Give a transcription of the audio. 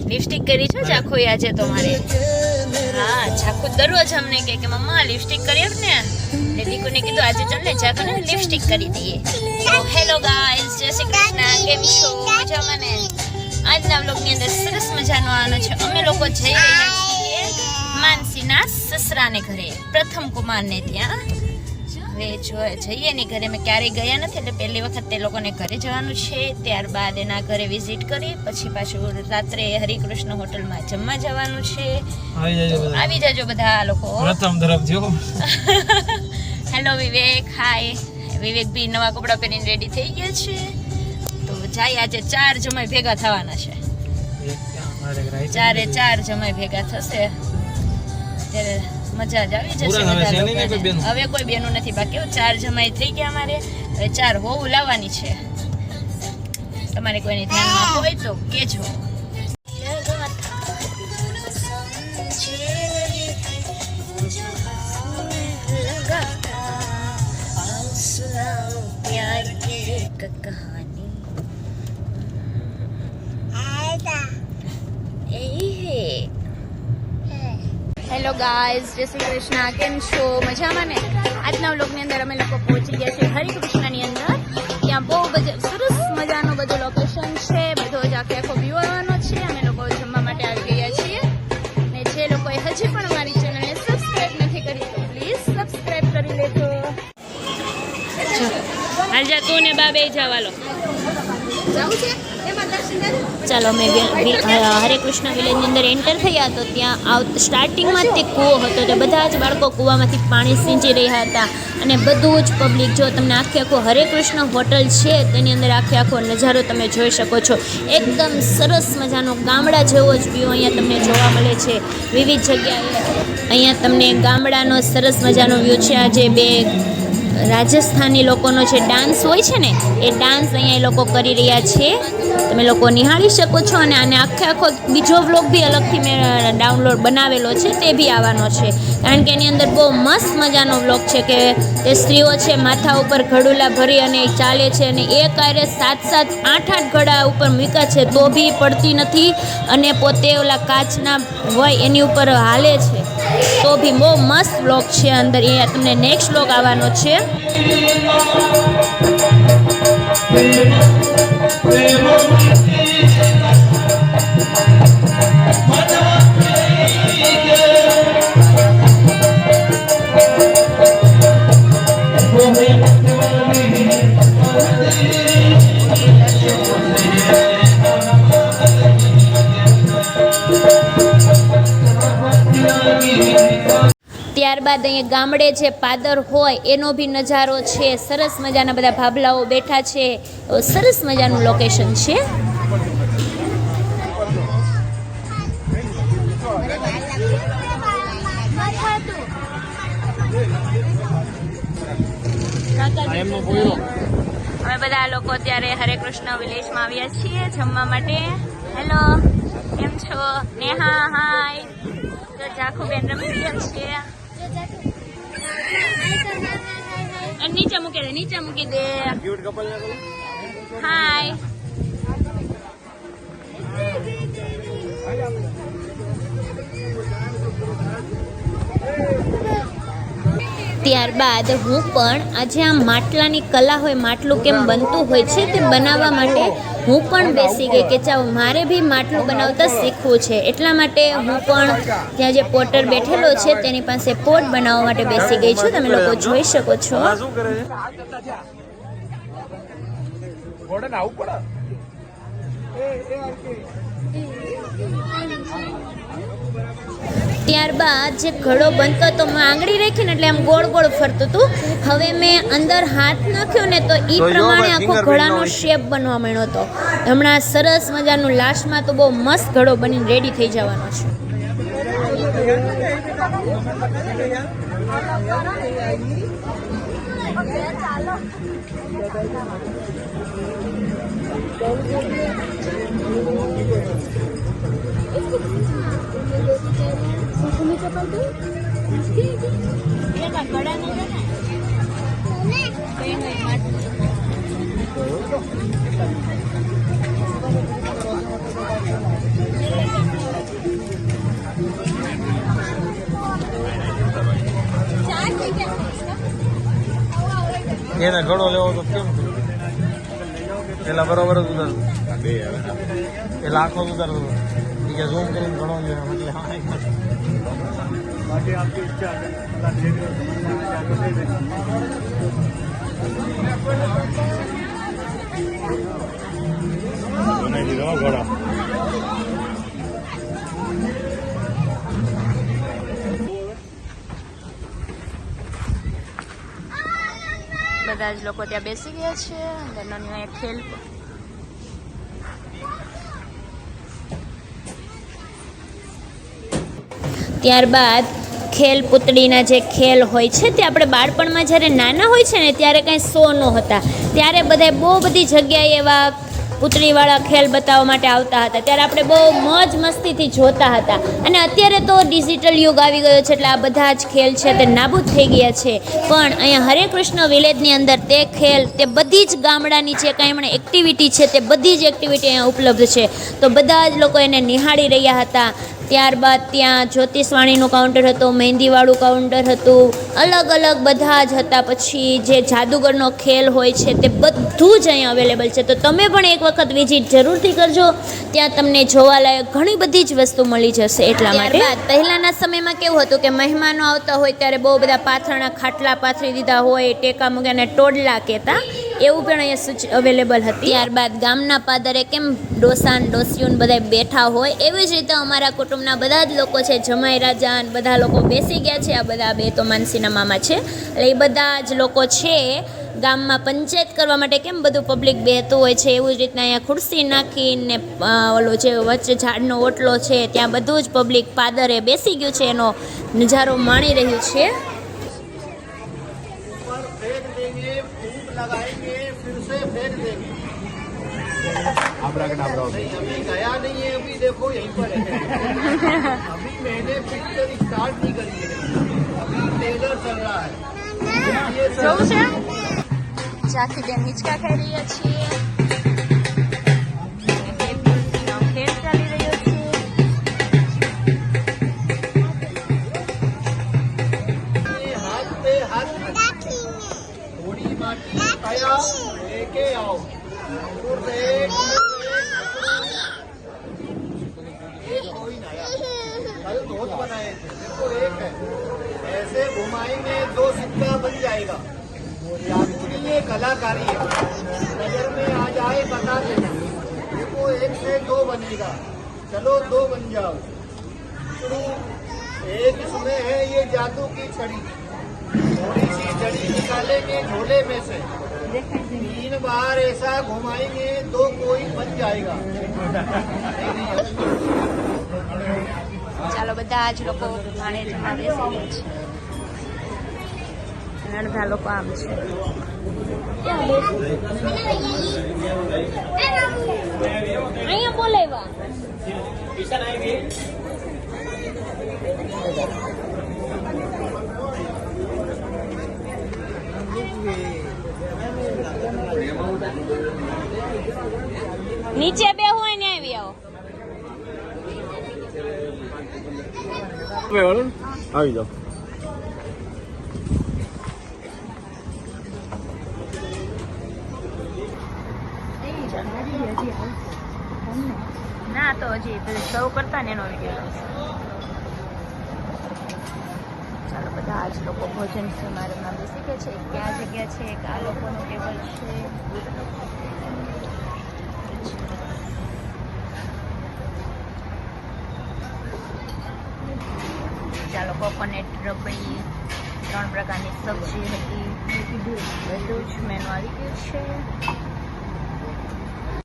Lipstick કરી છો ચાખો આજે તમારે? હા, ચાખો દરરોજ અમને કે મમ્મા લિપસ્ટિક કરી આપ ને. એટલે દીકુને કીધું આજે ચાલ ને ચાખો ને લિપસ્ટિક કરી દઈએ. તો હેલો ગાઈઝ, જય શ્રી કૃષ્ણ, કેમ છો? મજામાં ને? આજના વ્લોગની અંદર સરસ મજાનો આનો છે. અમે લોકો જઈ રહ્યા છીએ માનસીના સસરાને ઘરે, પ્રથમ કુમારને ત્યાં. હવે જઈએ ને ઘરે, મેં ક્યારેય ગયા નથી એટલે પહેલી વખત તે લોકોને ઘરે જવાનું છે. ત્યારબાદ એના ઘરે વિઝિટ કરી પછી પાછું રાત્રે હરિકૃષ્ણ હોટલમાં જમવા જવાનું છે. આવી જાજો બધા લોકો. પ્રથમ તરફ જો. હેલો વિવેક, હાય. વિવેક ભી નવા કપડાં પહેરીને રેડી થઈ ગયા છે. તો જાય આજે 4 જમાઈ ભેગા થવાના છે. 4 જમાઈ ભેગા થશે ત્યારે મજા જ આવી જશે. હવે કોઈ બેનું નથી બાકી, 4 જમાઈ થઈ ગયા અમારે. હવે 4 હોવું લાવવાની છે. તમારે કોઈની ધ્યાનમાં હોય તો કેજો. હેલો ગાઈઝ, જય શ્રી કૃષ્ણ, કેમ છો? મજામાં ને? આજના વ્લોગની અંદર અમે લોકો પહોંચી ગયા છીએ હરિકૃષ્ણની અંદર. ત્યાં બહુ સરસ મજાનો બધો લોકેશન છે, બધો જ આખો વ્યૂ આવવાનો છે. અમે લોકો જમવા માટે આવી ગયા છીએ. ને જે લોકોએ હજી પણ અમારી ચેનલને સબસ્ક્રાઇબ નથી કરી તો પ્લીઝ સબસ્ક્રાઇબ કરી લેજો. હાલ જા તું ને બા બે જવાલો. જવું છે? ચાલો અમે હરેકૃષ્ણ વિલેજની અંદર એન્ટર થયા તો ત્યાં સ્ટાર્ટિંગમાં જ તે કૂવો હતો. તે બધા જ બાળકો કૂવામાંથી પાણી સિંચી રહ્યા હતા અને બધું જ પબ્લિક. જો તમને આખો હરેકૃષ્ણ હોટલ છે તેની અંદર આખો નજારો તમે જોઈ શકો છો. એકદમ સરસ મજાનો ગામડા જેવો જ વ્યૂ અહીંયા તમને જોવા મળે છે વિવિધ જગ્યાએ. અહીંયા તમને ગામડાનો સરસ મજાનો વ્યૂ છે. આ જે બે રાજસ્થાની લોકોનો જે ડાન્સ હોય છે ને એ ડાન્સ અહીંયા એ લોકો કરી રહ્યા છે, તમે લોકો નિહાળી શકો છો. અને આને આખો બીજો વ્લોગ બી અલગથી મેં ડાઉનલોડ બનાવેલો છે, તે બી આવવાનો છે. કારણ કે એની અંદર બહુ મસ્ત મજાનો વ્લોગ છે કે તે સ્ત્રીઓ છે માથા ઉપર ઘડુલા ભરી અને ચાલે છે અને એ કાર્ય 7-7, 8-8 ઘડા ઉપર મૂક્યા છે તો બી પડતી નથી અને પોતે ઓલા કાચના હોય એની ઉપર હાલે છે તો બી બહુ મસ્ત વ્લોગ છે અંદર. એ તમને નેક્સ્ટ વ્લોગ આવવાનો છે. ત્યારબાદ અહીંયા ગામડે જે પાદર હોય એનો બી નજારો છે. સરસ મજાના બધા ભાભલાઓ બેઠા છે. સરસ મજાનું લોકેશન છે. અમે બધા લોકો અત્યારે હરેકૃષ્ણ વિલેજમાં આવ્યા છીએ જમવા માટે. હેલો, કેમ છો? નેહા, હાય. જાખુબેન રમી રહ્યા છે. નીચે મૂકી દે, નીચે મૂકી દે. હાય. ત્યારબાદ હું પણ આજે આ માટલાની કલા હોય, માટલું કેમ બનતું હોય છે તે બનાવવા માટે હું પણ બેસી ગઈ કે ચાલો મારે બી માટલું બનાવતા શીખવું છે. એટલા માટે હું પણ ત્યાં જે પોટર બેઠેલો છે તેની પાસે પોટ બનાવવા માટે બેસી ગઈ છું. તમે લોકો જોઈ શકો છો. ત્યારબાદ જે ઘડો બનતો હતો મેં આંગળી રાખી ને એટલે આમ ગોળ ગોળ ફરતું હતું. હવે મેં અંદર હાથ નાખ્યો ને તો એ પ્રમાણે આખો ઘડાનો શેપ બનવા માંડ્યો હતો. હમણાં સરસ મજાનું લાસ્ટમાં તો બહુ મસ્ત ઘડો બનીને રેડી થઈ જવાનો છે. એને ઘડો લેવો તો કેમ પેલા બરોબર જ ઉતારતો પેલા આખો જ ઉતારતો કે ઝૂમ કરીને ઘણો લેવો એટલે બાકી આપની ઈચ્છા ઘોડા બધા જ લોકો ત્યાં બેસી ગયા છે. નાની ખેલ ત્યારબાદ ખેલ પુતળીના જે ખેલ હોય છે તે આપણે બાળપણમાં જ્યારે નાના હોય છે ને ત્યારે કાંઈ શો ન હતા. ત્યારે બધા બહુ બધી જગ્યાએ એવા પુતળીવાળા ખેલ બતાવવા માટે આવતા હતા. ત્યારે આપણે બહુ મોજ મસ્તીથી જોતા હતા. અને અત્યારે તો ડિજિટલ યુગ આવી ગયો છે એટલે આ બધા જ ખેલ છે તે નાબૂદ થઈ ગયા છે. પણ અહીંયા હરે કૃષ્ણ વિલેજની અંદર તે ખેલ તે બધી જ ગામડાની જે કાંઈ એમણે એક્ટિવિટી છે તે બધી જ એક્ટિવિટી અહીંયા ઉપલબ્ધ છે. તો બધા જ લોકો એને નિહાળી રહ્યા હતા. ત્યારબાદ ત્યાં જ્યોતિષવાણીનું કાઉન્ટર હતું, મહેંદીવાળું કાઉન્ટર હતું, અલગ અલગ બધા જ હતા. પછી જે જાદુગરનો ખેલ હોય છે તે બધું જ અહીંયા અવેલેબલ છે. તો તમે પણ એક વખત વિઝિટ જરૂરથી કરજો. ત્યાં તમને જોવાલાયક ઘણી બધી જ વસ્તુ મળી જશે. એટલા માટે પહેલાંના સમયમાં કેવું હતું કે મહેમાનો આવતા હોય ત્યારે બહુ બધા પાથરણા ખાટલા પાથરી દીધા હોય, ટેકા મૂક્યાને ટોડલા કહેતા, એવું પણ અહીંયા અવેલેબલ હતી. ત્યારબાદ ગામના પાદરે કેમ ડોસાન ડોસીઓને બધા બેઠા હોય એવી જ રીતે અમારા કુટુંબના બધા જ લોકો છે, જમાઈ રાજા બધા લોકો બેસી ગયા છે. આ બધા બે તો માનસીના મામા છે. એટલે એ બધા જ લોકો છે ગામમાં પંચાયત કરવા માટે કેમ બધું પબ્લિક બેહતું હોય છે એવું જ રીતના અહીંયા ખુરશી નાખીને ઓલો જે વચ્ચે ઝાડનો ઓટલો છે ત્યાં બધું જ પબ્લિક પાદરે બેસી ગયું છે, એનો નજારો માણી રહ્યું છે. अभी गया नहीं है, अभी देखो यहीं पर है. अभी मैंने पिक्चर स्टार्ट नहीं करी है, अभी ट्रेलर चल रहा है. જોવું છે ચાખી બેન હિંચકા ખાઈ રહ્યા છીએ. ખેલ ચાલી રહ્યો છે. हाथ पे हाथ थोड़ी माटी आया लेके आओ. बहुत बनाए थे, देखो एक है, ऐसे घुमाएंगे 2 सिक्का बन जाएगा. जादू की ये कलाकारी है, नजर में आ जाए बता देना. देखो 1 से 2 बनेगा, चलो 2 बन जाओ. एक इसमें है ये जादू की छड़ी, थोड़ी सी जड़ी निकालेंगे झोले में से, 3 बार ऐसा घुमाएंगे तो कोई बन जाएगा. ચાલો બધા જ લોકો ભાણે જમા બેસી ગયા છે. અડધા લોકો આમ છે. અહીંયા બોલાવ્યા નીચે બે હોય ને આવી આવો. આવી જાઓ. ના તો હજી સર્વ કરતા ને એનો વિડીયો. ચાલો બધા જ લોકો ભોજન સમારોહમાં બેસી ગયા છે. ક્યાં જગ્યા છે, એક આ લોકોનું ટેબલ છે. ચાલો કોકોનટ રબડી, 3 પ્રકારની સબ્જી હતી, બધું જ મેનુ આવી ગયું છે.